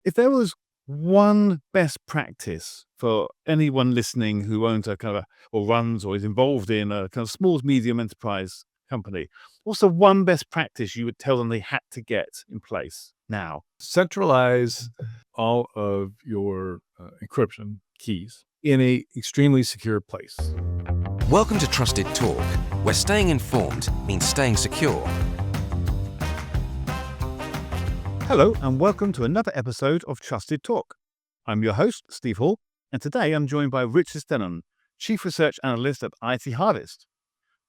If there was one best practice for anyone listening who owns a kind of or runs or is involved in a kind of small to medium enterprise company, what's the one best practice you would tell them they had to get in place now? Centralize all of your encryption keys in a extremely secure place. Welcome to Trust.ID Talk, where staying informed means staying secure. Hello, and welcome to another episode of Trust.ID Talk. I'm your host, Steve Hall, and today I'm joined by Richard Stiennon, Chief Research Analyst at IT Harvest.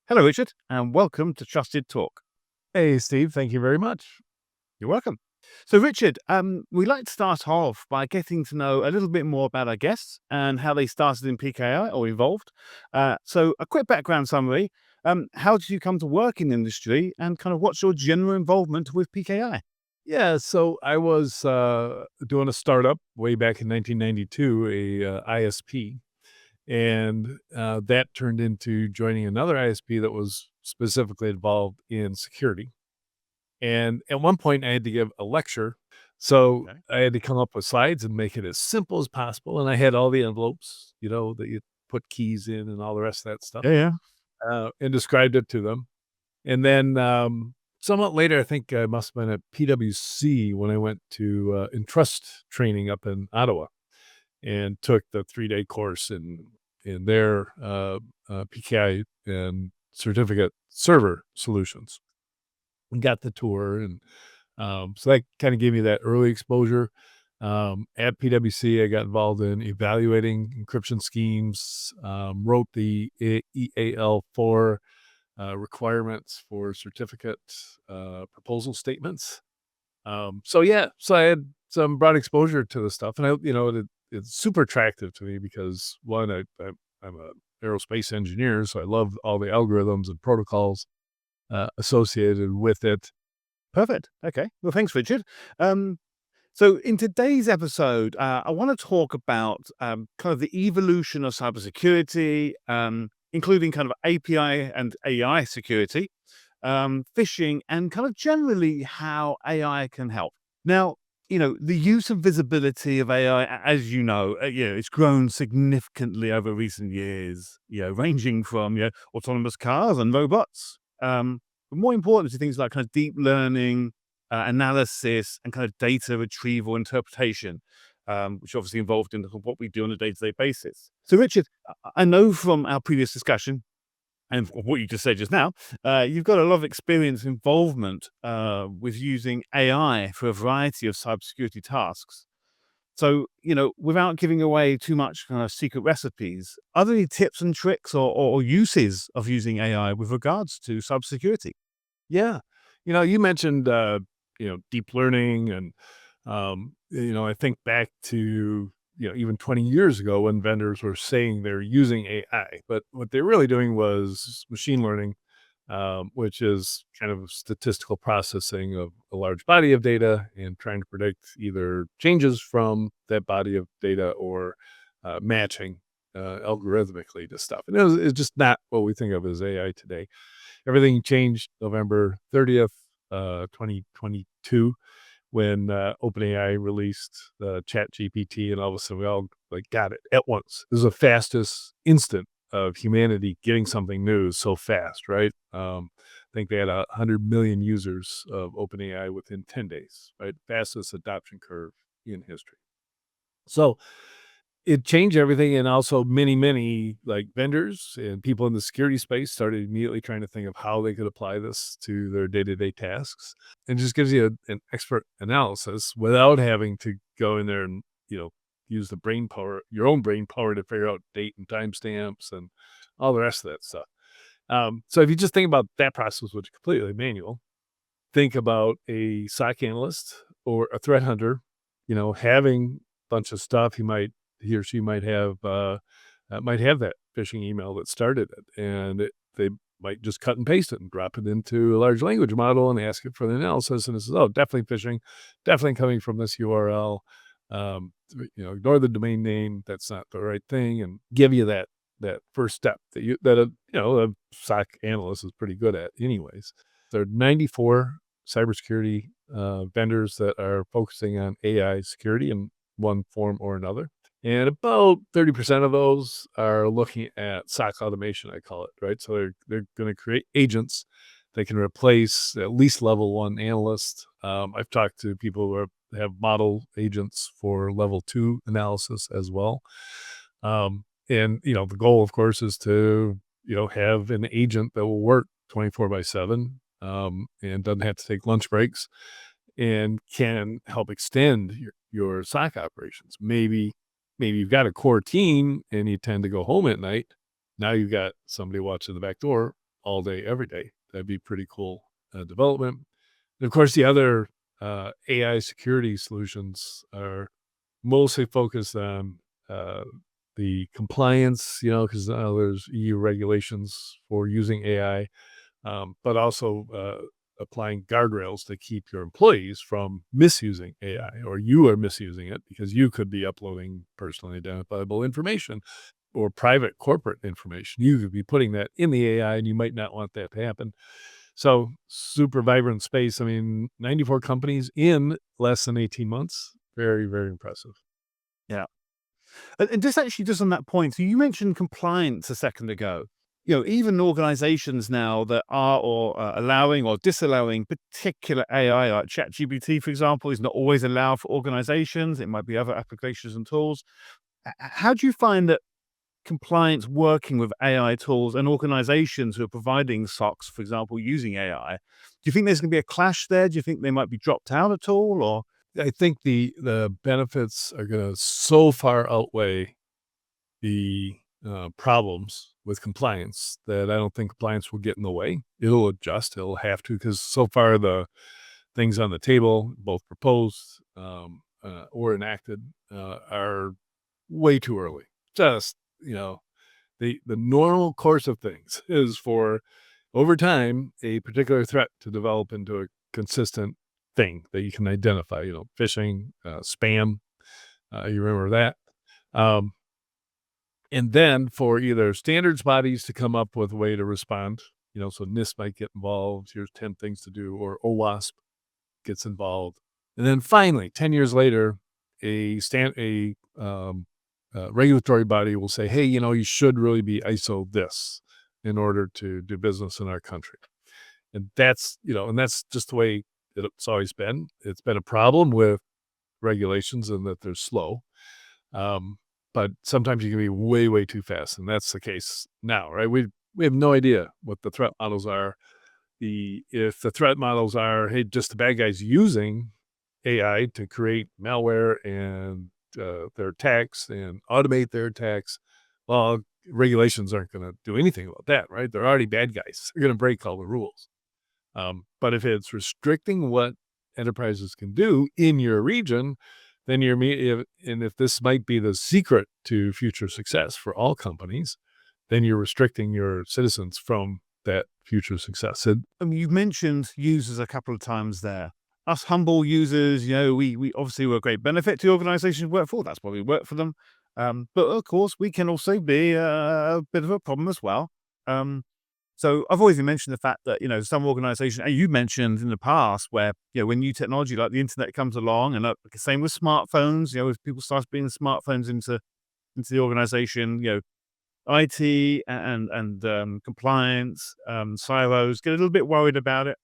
Hello, Richard, and welcome to Trust.ID Talk. Hey, Steve, thank you very much. You're welcome. So, Richard, we'd like to start off by getting to know a little bit more about our guests and how they started in PKI or evolved. So, a quick background summary. How did you come to work in the industry, and kind of what's your general involvement with PKI? Yeah, so I was doing a startup way back in 1992, a ISP, and that turned into joining another ISP that was specifically involved in security. And at one point, I had to give a lecture, so Okay. I had to come up with slides and make it as simple as possible, and I had all the envelopes, that you put keys in and all the rest of that stuff, Yeah. and described it to them. And then, somewhat later, I think I must have been at PwC when I went to Trust training up in Ottawa and took the 3-day course in their PKI and certificate server solutions and got the tour. And so that kind of gave me that early exposure. At PwC, I got involved in evaluating encryption schemes, wrote the EAL4 requirements for certificate proposal statements. So I had some broad exposure to the stuff, and it's super attractive to me because one, I'm a aerospace engineer, so I love all the algorithms and protocols associated with it. Perfect. Okay. Well, thanks, Richard. So in today's episode, I want to talk about kind of the evolution of cybersecurity, including kind of API and AI security, phishing, and kind of generally how AI can help. Now, the use and visibility of AI, as you know, it's grown significantly over recent years, ranging from, autonomous cars and robots. But more important to things like kind of deep learning, analysis, and kind of data retrieval interpretation, which obviously involved in what we do on a day-to-day basis. So, Richard, I know from our previous discussion and what you just said just now, you've got a lot of experience involvement with using AI for a variety of cybersecurity tasks. So, without giving away too much kind of secret recipes, are there any tips and tricks or uses of using AI with regards to cybersecurity? Yeah, you mentioned deep learning, and I think back to even 20 years ago when vendors were saying they're using AI, but what they're really doing was machine learning, which is kind of statistical processing of a large body of data and trying to predict either changes from that body of data or matching algorithmically to stuff. And it's just not what we think of as AI today. Everything changed November 30th, 2022, when OpenAI released the ChatGPT, and all of a sudden we all got it at once. It was the fastest instant of humanity getting something new so fast, right? I think they had 100 million users of OpenAI within 10 days, right? Fastest adoption curve in history. So it changed everything, and also many vendors and people in the security space started immediately trying to think of how they could apply this to their day-to-day tasks. And just gives you an expert analysis without having to go in there and, use the brain power, your own brain power, to figure out date and timestamps and all the rest of that stuff. So if you just think about that process, which is completely manual, think about a SOC analyst or a threat hunter, having a bunch of stuff. He or she might have that phishing email that started it, and they might just cut and paste it and drop it into a large language model and ask it for the analysis. And it says, oh, definitely phishing, definitely coming from this URL. Ignore the domain name. That's not the right thing, and give you that first step that a SOC analyst is pretty good at anyways. There are 94 cybersecurity vendors that are focusing on AI security in one form or another. And about 30% of those are looking at SOC automation, I call it, right? So they're going to create agents that can replace at least level 1 analysts. I've talked to people who have model agents for level 2 analysis as well. And, the goal, of course, is to, have an agent that will work 24/7 and doesn't have to take lunch breaks and can help extend your SOC operations. Maybe you've got a core team and you tend to go home at night. Now you've got somebody watching the back door all day, every day. That'd be pretty cool development. And of course, the other AI security solutions are mostly focused on the compliance, because there's EU regulations for using AI, but also applying guardrails to keep your employees from misusing AI, or you are misusing it because you could be uploading personally identifiable information or private corporate information. You could be putting that in the AI and you might not want that to happen. So super vibrant space. I mean, 94 companies in less than 18 months. Very, very impressive. Yeah. And this actually just on that point, so you mentioned compliance a second ago. Even organizations now that are allowing or disallowing particular AI, like ChatGPT, for example, is not always allowed for organizations. It might be other applications and tools. How do you find that compliance working with AI tools and organizations who are providing SOCs, for example, using AI? Do you think there's going to be a clash there? Do you think they might be dropped out at all? Or I think the benefits are going to so far outweigh the problems with compliance that I don't think compliance will get in the way. It'll adjust. It'll have to, because so far the things on the table, both proposed or enacted, are way too early. Just, the normal course of things is for, over time, a particular threat to develop into a consistent thing that you can identify, phishing, spam, you remember that. And then for either standards bodies to come up with a way to respond, so NIST might get involved, here's 10 things to do, or OWASP gets involved. And then finally, 10 years later, a regulatory body will say, hey, you should really be ISO this in order to do business in our country. And that's just the way it's always been. It's been a problem with regulations and that they're slow. But sometimes you can be way, way too fast. And that's the case now, right? We have no idea what the threat models are. If the threat models are, hey, just the bad guys using AI to create malware and their attacks and automate their attacks, well, regulations aren't going to do anything about that, right? They're already bad guys. They're going to break all the rules. But if it's restricting what enterprises can do in your region, then if this might be the secret to future success for all companies, then you're restricting your citizens from that future success. you've mentioned users a couple of times there. Us humble users, we obviously were a great benefit to the organizations we work for. That's why we work for them. But of course, we can also be a bit of a problem as well. So I've always mentioned the fact that, some organizations, and you mentioned in the past where, when new technology like the internet comes along, and same with smartphones, if people start bringing smartphones into the organization, IT and compliance, silos get a little bit worried about it.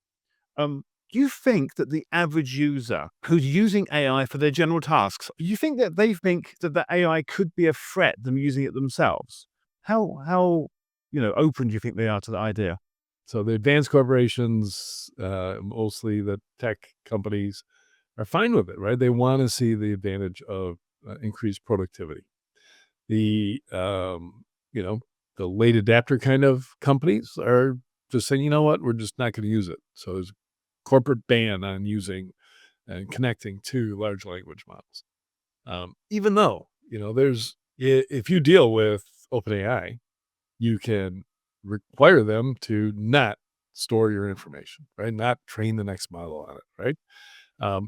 Do you think that the average user who's using AI for their general tasks, do you think that they think that the AI could be a threat, them using it themselves? How open do you think they are to the idea? So the advanced corporations, mostly the tech companies, are fine with it, right? They want to see the advantage of increased productivity. The late adapter kind of companies are just saying, you know what, we're just not going to use it. So there's a corporate ban on using and connecting to large language models. Even though, if you deal with OpenAI, you can require them to not store your information, right? Not train the next model on it, right?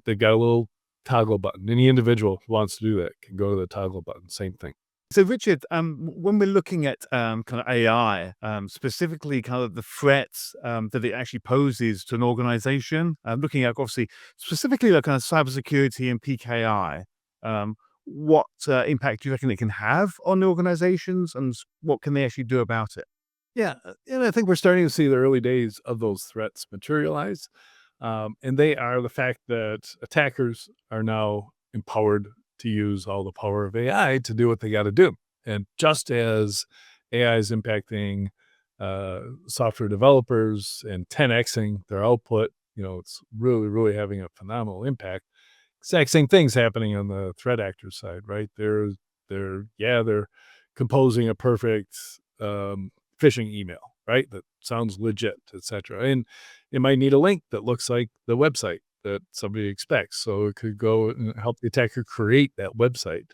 They've got a little toggle button. Any individual who wants to do that can go to the toggle button, same thing. So, Richard, when we're looking at kind of AI, specifically kind of the threats that it actually poses to an organization, looking at obviously specifically like kind of cybersecurity and PKI, what impact do you reckon it can have on the organizations, and what can they actually do about it? Yeah, and I think we're starting to see the early days of those threats materialize, and they are the fact that attackers are now empowered to use all the power of AI to do what they got to do. And just as AI is impacting software developers and 10xing their output, it's really, really having a phenomenal impact. Exact same things happening on the threat actor side, right? They're composing a perfect phishing email, right? That sounds legit, etc. And it might need a link that looks like the website that somebody expects. So it could go and help the attacker create that website.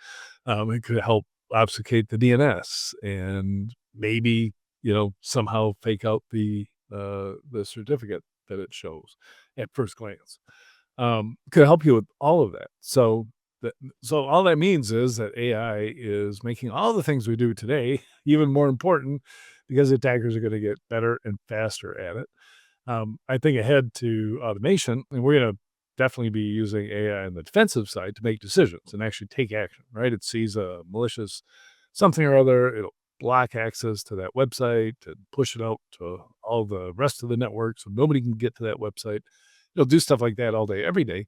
It could help obfuscate the DNS and maybe, somehow fake out the certificate that it shows at first glance. Could help you with all of that. So all that means is that AI is making all the things we do today even more important because attackers are going to get better and faster at it. I think ahead to automation, and we're going to definitely be using AI on the defensive side to make decisions and actually take action, right? It sees a malicious something or other, it'll block access to that website and push it out to all the rest of the network so nobody can get to that website. It'll do stuff like that all day, every day.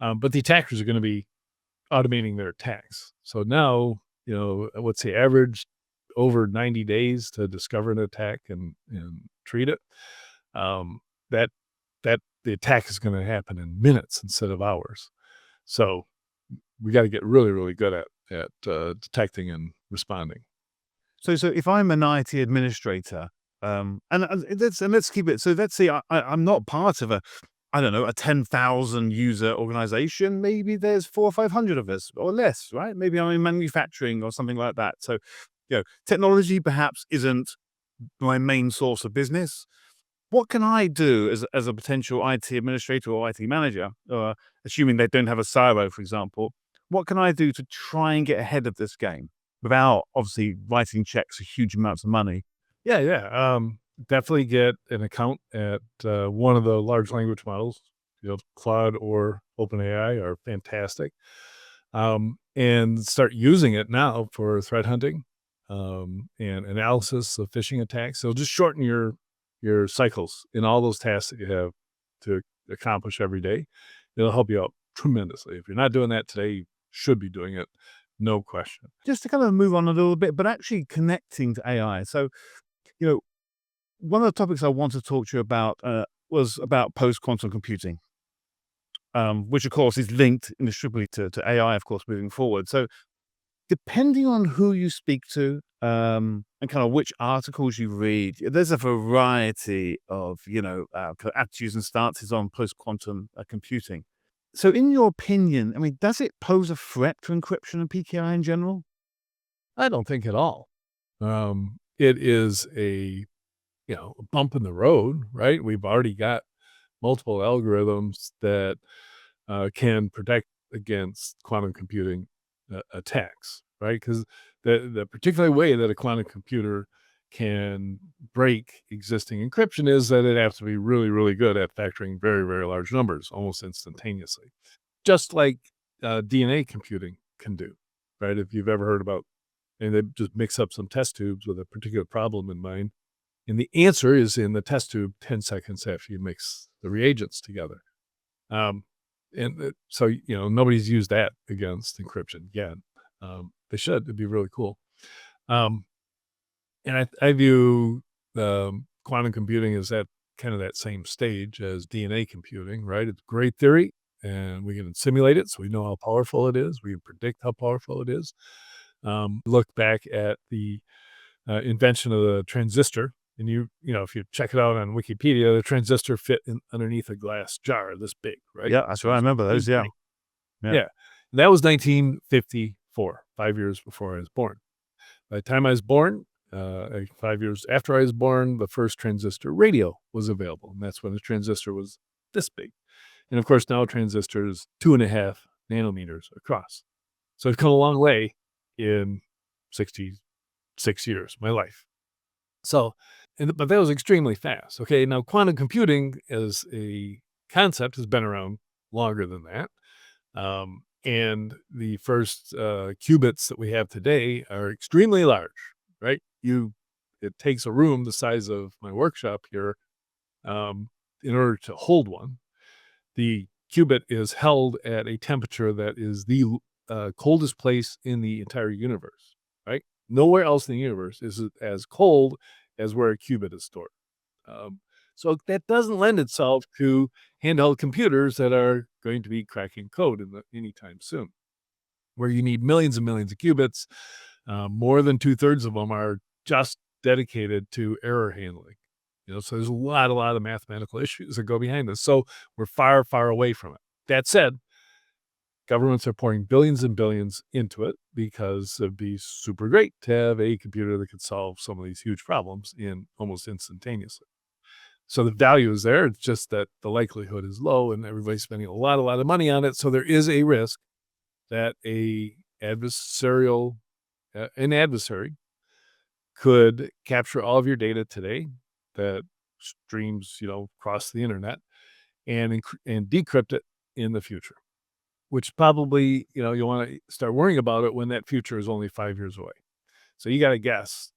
But the attackers are going to be automating their attacks. So now, what's the average over 90 days to discover an attack and treat it? That the attack is going to happen in minutes instead of hours. So we got to get really, really good at detecting and responding. So if I'm an IT administrator, let's keep it. So let's say I'm not part of I don't know, a 10,000 user organization. Maybe there's 400 or 500 of us or less, right? Maybe I'm in manufacturing or something like that. So, technology perhaps isn't my main source of business. What can I do as a potential IT administrator or IT manager, assuming they don't have a silo, for example? What can I do to try and get ahead of this game without obviously writing checks for huge amounts of money? Yeah. Definitely get an account at one of the large language models. Claude or OpenAI are fantastic. And start using it now for threat hunting and analysis of phishing attacks. So just shorten your cycles in all those tasks that you have to accomplish every day. It'll help you out tremendously. If you're not doing that today, you should be doing it, no question. Just to kind of move on a little bit, but actually connecting to AI. So, one of the topics I want to talk to you about was about post-quantum computing, which of course is linked inextricably to AI, of course, moving forward. So depending on who you speak to and kind of which articles you read, there's a variety of, kind of attitudes and stances on post-quantum computing. So in your opinion, does it pose a threat to encryption and PKI in general? I don't think at all. It is a bump in the road, right? We've already got multiple algorithms that can protect against quantum computing attacks, right? Because the particular way that a quantum computer can break existing encryption is that it has to be really, really good at factoring very, very large numbers almost instantaneously, just like DNA computing can do, right? If you've ever heard about, and they just mix up some test tubes with a particular problem in mind, and the answer is in the test tube 10 seconds after you mix the reagents together. So, nobody's used that against encryption yet. They should. It'd be really cool. And I view quantum computing as that kind of that same stage as DNA computing, right? It's great theory, and we can simulate it so we know how powerful it is. We can predict how powerful it is. Look back at the invention of the transistor. And if you check it out on Wikipedia, the transistor fit underneath a glass jar this big, right? Yeah, that's right. I remember those. Yeah. Yeah. And that was 1954, 5 years before I was born. By the time I was born, 5 years after I was born, the first transistor radio was available. And that's when the transistor was this big. And of course, now a transistor is 2.5 nanometers across. So it's come a long way in 66 years, my life. So, but that was extremely fast. Okay, now quantum computing as a concept has been around longer than that. And the first qubits that we have today are extremely large, right? It takes a room the size of my workshop here in order to hold one. The qubit is held at a temperature that is the coldest place in the entire universe, right? Nowhere else in the universe is it as cold as where a qubit is stored. So that doesn't lend itself to handheld computers that are going to be cracking code anytime soon, where you need millions and millions of qubits. More than 2/3 of them are just dedicated to error handling. So there's a lot of mathematical issues that go behind this. So we're far, far away from it. That said, governments are pouring billions and billions into it because it'd be super great to have a computer that could solve some of these huge problems almost instantaneously. So the value is there. It's just that the likelihood is low and everybody's spending a lot of money on it. So there is a risk that an adversary could capture all of your data today that streams, across the internet and decrypt it in the future, which probably, you want to start worrying about it when that future is only 5 years away. So you got to guess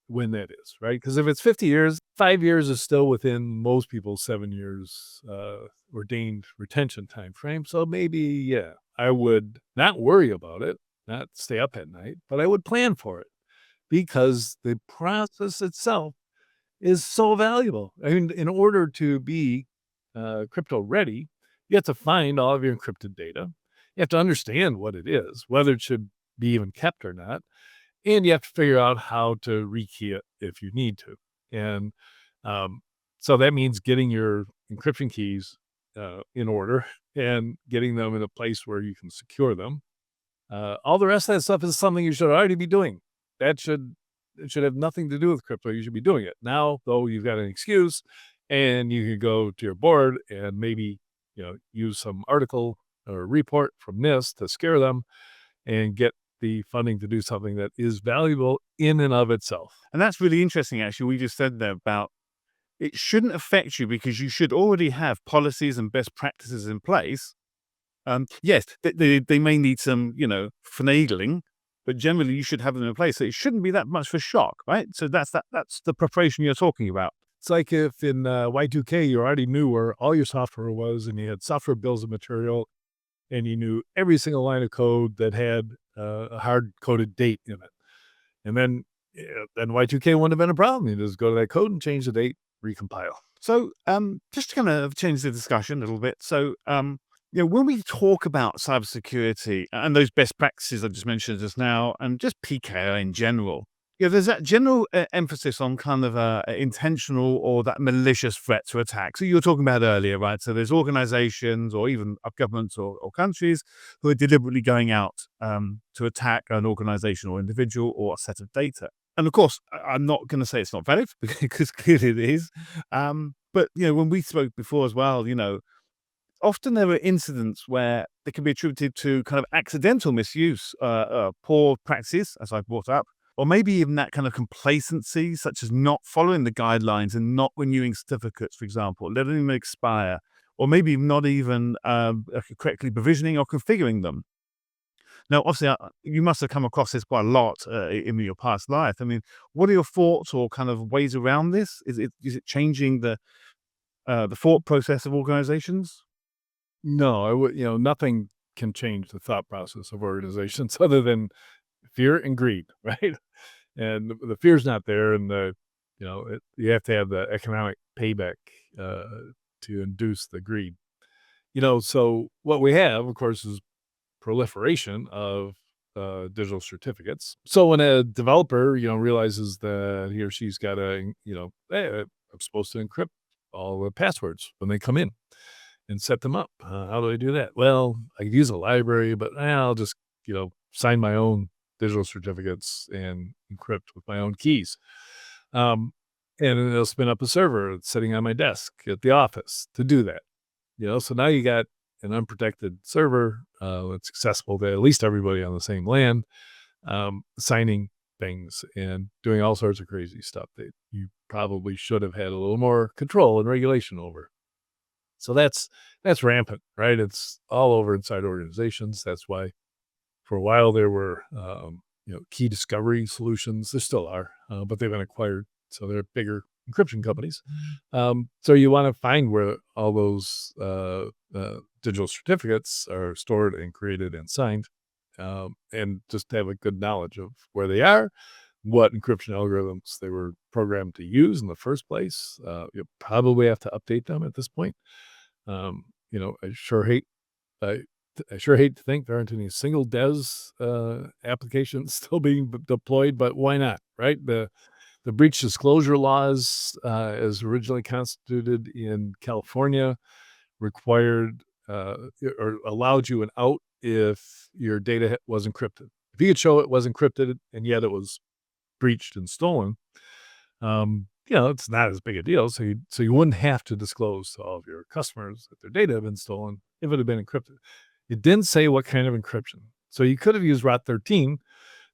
when that is, right? Because if it's 50 years, 5 years is still within most people's 7 years ordained retention time frame. So maybe, yeah, I would not worry about it, not stay up at night, but I would plan for it because the process itself is so valuable. I mean, in order to be crypto ready, you have to find all of your encrypted data. You have to understand what it is, whether it should be even kept or not. And you have to figure out how to rekey it if you need to. And so that means getting your encryption keys in order and getting them in a place where you can secure them. All the rest of that stuff is something you should already be doing. It should have nothing to do with crypto. You should be doing it. Now, though, you've got an excuse and you can go to your board and maybe, use some article or report from NIST to scare them and get the funding to do something that is valuable in and of itself. And that's really interesting, actually. We just said there about it shouldn't affect you because you should already have policies and best practices in place. Yes, they may need some, finagling, but generally you should have them in place. So it shouldn't be that much of a shock, right? So that's the preparation you're talking about. It's like if in Y2K you already knew where all your software was and you had software bills of material and you knew every single line of code that had a hard-coded date in it. And then Y2K wouldn't have been a problem. You just go to that code and change the date, recompile. So just to kind of change the discussion a little bit. So, when we talk about cybersecurity and those best practices I just mentioned just now, and just PKI in general, there's that general emphasis on kind of intentional or that malicious threat to attack. So you were talking about earlier, right? So there's organizations or even governments or countries who are deliberately going out to attack an organization or individual or a set of data. And of course, I'm not going to say it's not valid because clearly it is. But, when we spoke before as well, often there are incidents where they can be attributed to kind of accidental misuse, poor practices, as I brought up, or maybe even that kind of complacency, such as not following the guidelines and not renewing certificates, for example, letting them expire, or maybe not even correctly provisioning or configuring them. Now, obviously, you must have come across this quite a lot in your past life. I mean, what are your thoughts or kind of ways around this? Is it changing the thought process of organizations? No, I would, nothing can change the thought process of organizations other than fear and greed, right? And the fear's not there, and you have to have the economic payback to induce the greed. So what we have, of course, is proliferation of digital certificates. So when a developer, realizes that he or she's got to, hey, I'm supposed to encrypt all the passwords when they come in and set them up. How do I do that? Well, I could use a library, but I'll just, sign my own digital certificates and encrypt with my own keys. And it'll spin up a server sitting on my desk at the office to do that. So now you got an unprotected server that's accessible to at least everybody on the same LAN signing things and doing all sorts of crazy stuff that you probably should have had a little more control and regulation over. So that's rampant, right? It's all over inside organizations. That's why for a while there were, key discovery solutions. There still are, but they've been acquired. So they're bigger encryption companies. So you want to find where all those digital certificates are stored and created and signed, and just have a good knowledge of where they are, what encryption algorithms they were programmed to use in the first place. You probably have to update them at this point. Um, I sure hate I sure hate to think there aren't any single DES applications still being deployed, but why not, right? The breach disclosure laws, as originally constituted in California, required or allowed you an out if your data was encrypted. If you could show it was encrypted and yet it was breached and stolen, it's not as big a deal. So you wouldn't have to disclose to all of your customers that their data had been stolen if it had been encrypted. It didn't say what kind of encryption. So you could have used Rot 13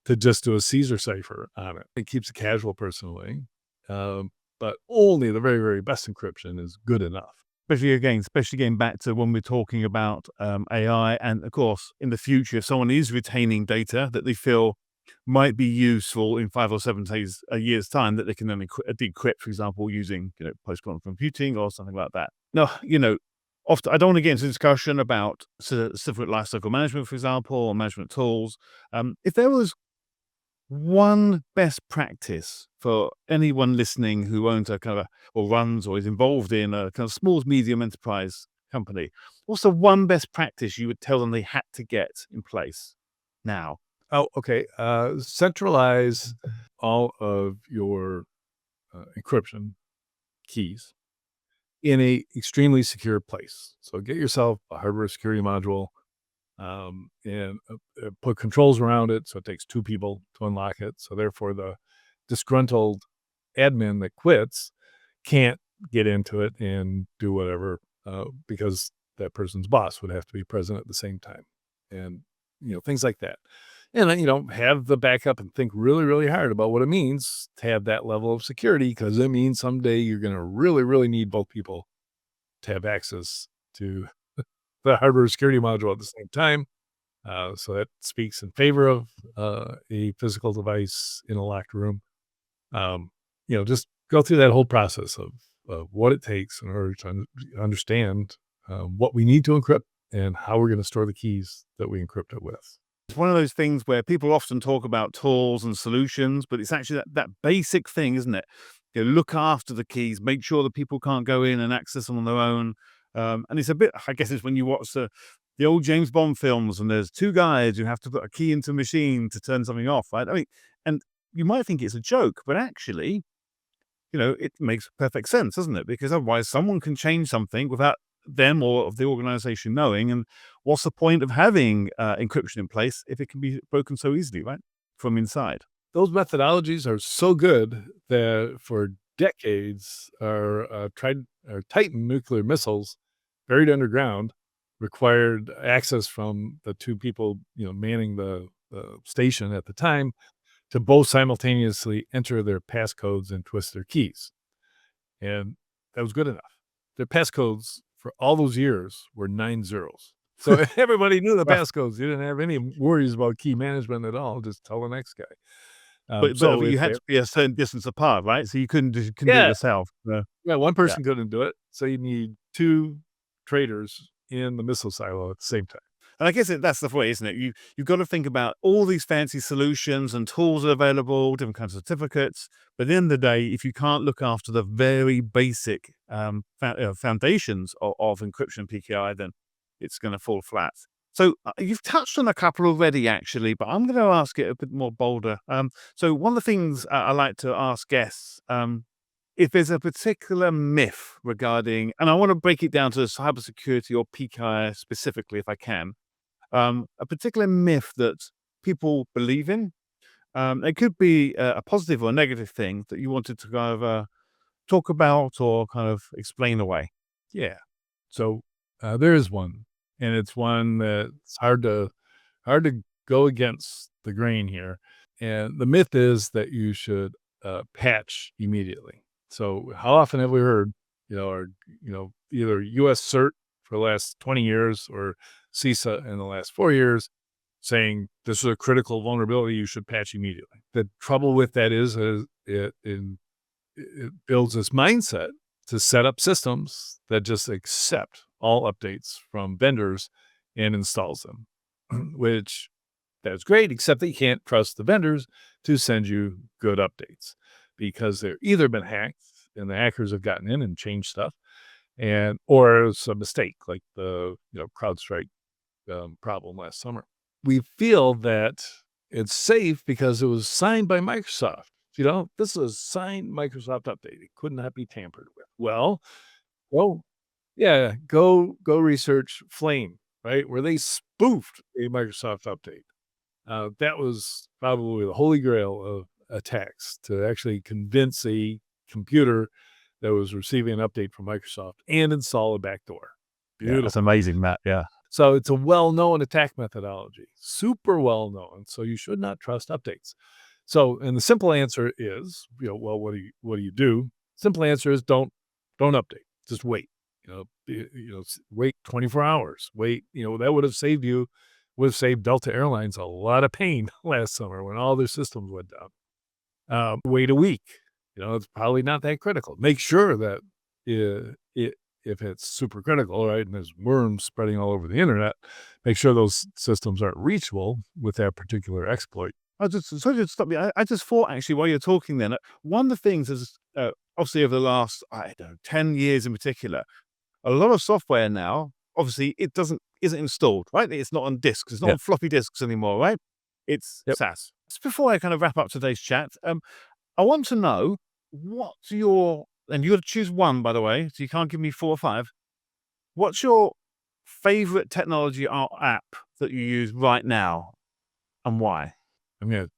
to just do a Caesar cipher on it. It keeps a casual person away. But only the very, very best encryption is good enough. Especially getting back to when we're talking about AI, and of course, in the future, if someone is retaining data that they feel might be useful in 5 or 7 days, a year's time, that they can then decrypt, for example, using post-quantum computing or something like that. Now, often I don't want to get into discussion about certificate lifecycle management, for example, or management tools. If there was one best practice for anyone listening who owns a kind of or runs or is involved in a kind of small to medium enterprise company, what's the one best practice you would tell them they had to get in place now? Oh, okay. Centralize all of your encryption keys in a extremely secure place. So get yourself a hardware security module, and put controls around it. So it takes 2 people to unlock it. So therefore the disgruntled admin that quits can't get into it and do whatever, because that person's boss would have to be present at the same time, and things like that. And then, have the backup and think really, really hard about what it means to have that level of security, because it means someday you're going to really, really need both people to have access to the hardware security module at the same time. So that speaks in favor of a physical device in a locked room. Just go through that whole process of what it takes in order to understand what we need to encrypt and how we're going to store the keys that we encrypt it with. It's one of those things where people often talk about tools and solutions, but it's actually that basic thing, isn't it? Look after the keys, make sure that people can't go in and access them on their own. And it's a bit, I guess it's when you watch the old James Bond films and there's 2 guys who have to put a key into a machine to turn something off, right? I mean, and you might think it's a joke, but actually, it makes perfect sense, doesn't it? Because otherwise someone can change something without them or of the organization knowing. And what's the point of having encryption in place if it can be broken so easily, right? From inside. Those methodologies are so good that for decades, our Titan nuclear missiles buried underground required access from the 2 people, manning the station at the time, to both simultaneously enter their passcodes and twist their keys. And that was good enough. Their passcodes for all those years were 9 zeros. So everybody knew the passcodes. You didn't have any worries about key management at all. Just tell the next guy. But you had to be a certain distance apart, right? So you couldn't do it yourself. Yeah, one person couldn't do it. So you need 2 traders in the missile silo at the same time. And I guess that's the way, isn't it? You've got to think about all these fancy solutions and tools are available, different kinds of certificates. But at the end of the day, if you can't look after the very basic foundations of encryption PKI, then it's going to fall flat. So you've touched on a couple already, actually, but I'm going to ask it a bit more bolder. So one of the things I like to ask guests, if there's a particular myth regarding, and I want to break it down to cybersecurity or PKI specifically, if I can, a particular myth that people believe in. It could be a positive or a negative thing that you wanted to kind of talk about or kind of explain away. Yeah. So there is one, and it's one that's hard to go against the grain here. And the myth is that you should patch immediately. So how often have we heard, either U.S. CERT for the last 20 years or CISA in the last 4 years saying this is a critical vulnerability, you should patch immediately. The trouble with that is it builds this mindset to set up systems that just accept all updates from vendors and installs them, which that's great, except that you can't trust the vendors to send you good updates because they're either been hacked and the hackers have gotten in and changed stuff, or it's a mistake like the CrowdStrike problem last summer. We feel that it's safe because it was signed by Microsoft. This is a signed Microsoft update. It could not be tampered with. Well, go research Flame, right, where they spoofed a Microsoft update. That was probably the holy grail of attacks, to actually convince a computer that was receiving an update from Microsoft and install a backdoor. Yeah, that's amazing, Matt. Yeah. So it's a well-known attack methodology, super well-known. So you should not trust updates. So, and the simple answer is, what do you do? Simple answer is don't update. Just wait. Wait 24 hours. Wait. That would have saved Delta Airlines a lot of pain last summer when all their systems went down. Wait a week. It's probably not that critical. Make sure that if it's super critical, right, and there's worms spreading all over the internet, make sure those systems aren't reachable with that particular exploit. Sorry to stop you. I just thought, actually, while you're talking then, one of the things is, obviously over the last, 10 years in particular, a lot of software now, obviously, isn't installed, right? It's not on disks. It's not on floppy disks anymore, right? It's SaaS. Just before I kind of wrap up today's chat, I want to know what's and you got to choose one, by the way, so you can't give me 4 or 5. What's your favorite technology or app that you use right now and why? I'm going to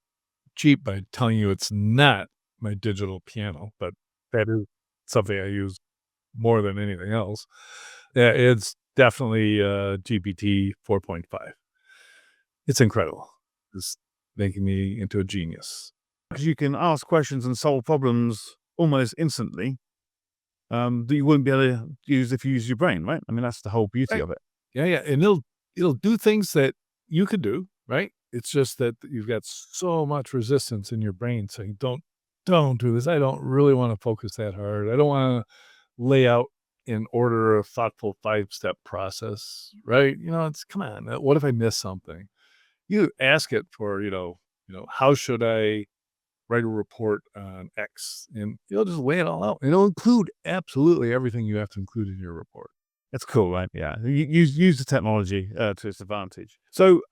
cheat by telling you it's not my digital piano, but that is something I use more than anything else. Yeah, it's definitely GPT 4.5. It's incredible. It's making me into a genius. Because you can ask questions and solve problems almost instantly that you wouldn't be able to use if you use your brain, right? I mean, that's the whole beauty of it. Yeah, and it'll do things that you could do, right? It's just that you've got so much resistance in your brain saying, don't do this. I don't really want to focus that hard. I don't want to lay out in order a thoughtful 5-step process, right? Come on. What if I miss something? You ask it for, how should I write a report on X? And it'll just lay it all out. It'll include absolutely everything you have to include in your report. That's cool, right? Yeah. Use the technology to its advantage. So,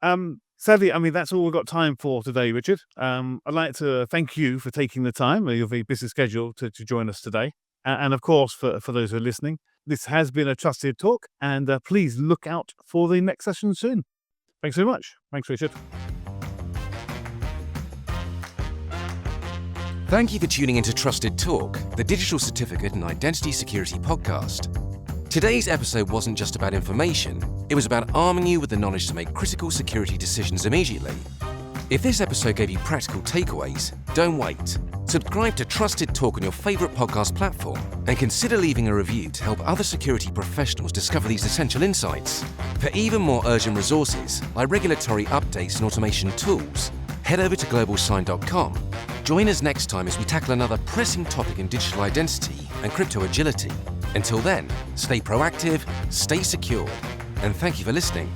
sadly, I mean, that's all we've got time for today, Richard. I'd like to thank you for taking the time, your very busy schedule, to join us today. And of course, for those who are listening, this has been a Trusted Talk, and please look out for the next session soon. Thanks very much. Thanks, Richard. Thank you for tuning into Trusted Talk, the digital certificate and identity security podcast. Today's episode wasn't just about information, it was about arming you with the knowledge to make critical security decisions immediately. If this episode gave you practical takeaways, don't wait. Subscribe to Trusted Talk on your favorite podcast platform and consider leaving a review to help other security professionals discover these essential insights. For even more urgent resources, like regulatory updates and automation tools, head over to GlobalSign.com. Join us next time as we tackle another pressing topic in digital identity and crypto agility. Until then, stay proactive, stay secure, and thank you for listening.